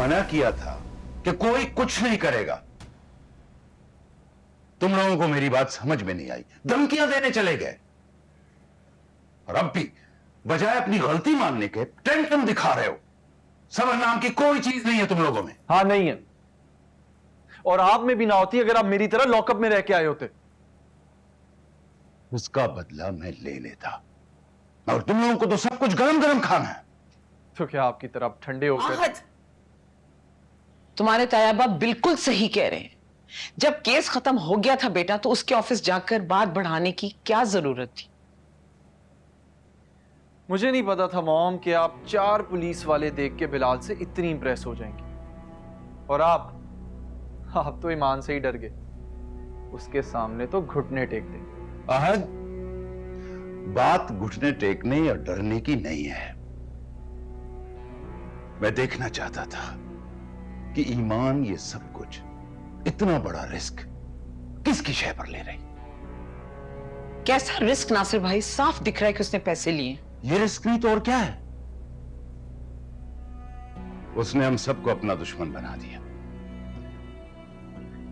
मना किया था कि कोई कुछ नहीं करेगा। तुम लोगों को मेरी बात समझ में नहीं आई, धमकियां देने चले गए। और अब भी बजाय अपनी गलती मानने के टेंशन दिखा रहे हो। सबर नाम की कोई चीज नहीं है तुम लोगों में। हाँ नहीं है, और आप में भी ना होती अगर आप मेरी तरह लॉकअप में रह के आए होते। उसका बदला मैं ले लेता, और तुम लोगों को तो सब कुछ गरम गरम खाना है। तो क्या आपकी तरफ ठंडे होकर? आहत, तुम्हारे तायाबा बिल्कुल सही कह रहे हैं। जब केस खत्म हो गया था बेटा, तो उसके ऑफिस जाकर बात बढ़ाने की क्या जरूरत थी? मुझे नहीं पता था मॉम कि आप 4 पुलिस वाले देख के बिलाल से इतनी इंप्रेस हो जाएंगी। और आप तो ईमान से ही डर गए। उसके सामने तो घुटने टेक दे। अहद, बात घुटने टेकने या डरने की नहीं है। मैं देखना चाहता था कि ईमान ये सब कुछ, इतना बड़ा रिस्क किसकी शय पर ले रही। कैसा रिस्क नासिर भाई? साफ दिख रहा है कि उसने पैसे लिए। ये रिस्क नहीं तो और क्या है? उसने हम सबको अपना दुश्मन बना दिया।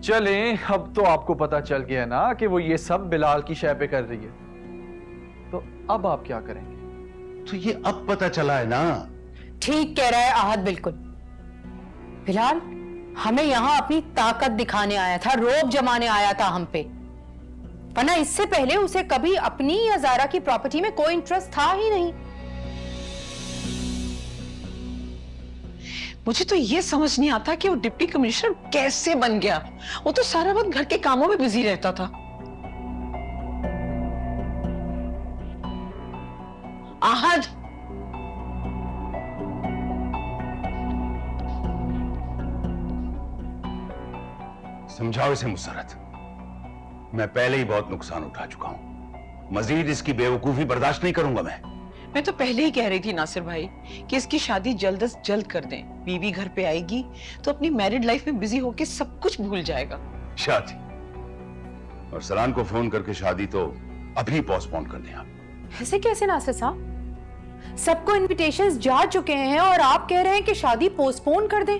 चलें, अब तो आपको पता चल गया ना कि वो ये सब बिलाल की शय पे कर रही है, तो अब आप क्या करेंगे? तो ये अब पता चला है ना। ठीक कह रहा है आहत, बिल्कुल। बिलाल हमें यहां अपनी ताकत दिखाने आया था, रोब जमाने आया था हम पे, वरना इससे पहले उसे कभी अपनी या जारा की प्रॉपर्टी में कोई इंटरेस्ट था ही नहीं। मुझे तो ये समझ नहीं आता कि वो डिप्टी कमिश्नर कैसे बन गया। वो तो सारा वक्त घर के कामों में बिजी रहता था। आहद, समझाओ इसे मुसरत। मैं पहले ही बहुत नुकसान उठा चुका हूं, मजीद इसकी बेवकूफी बर्दाश्त नहीं करूंगा मैं तो पहले ही कह रही थी नासिर भाई कि इसकी शादी जल्द से जल्द कर दें। बीवी घर पे आएगी तो अपनी मैरिड लाइफ में बिजी होके सब कुछ भूल जाएगा। शादी? और सरान को फोन करके शादी तो अभी पोस्टपोन कर दें आप। ऐसे कैसे नासिर साहब? सबको इनविटेशंस जा चुके हैं और आप कह रहे हैं कि शादी पोस्टपोन कर दें?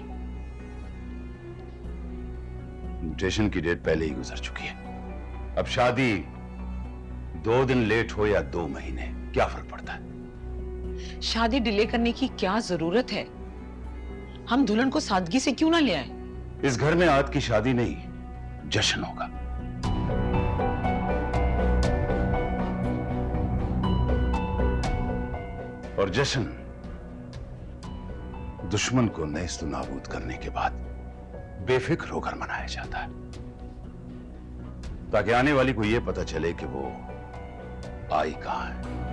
इन्विटेशन की डेट पहले ही गुजर चुकी है। अब शादी 2 दिन लेट हो या 2 महीने, क्या फर्क पड़ता है? शादी डिले करने की क्या जरूरत है? हम दुल्हन को सादगी से क्यों ना ले आए? इस घर में आज की शादी नहीं, जश्न होगा। और जश्न दुश्मन को नेस्त नाबूद करने के बाद बेफिक्र होकर मनाया जाता है, ताकि आने वाली को यह पता चले कि वो आई कहां है।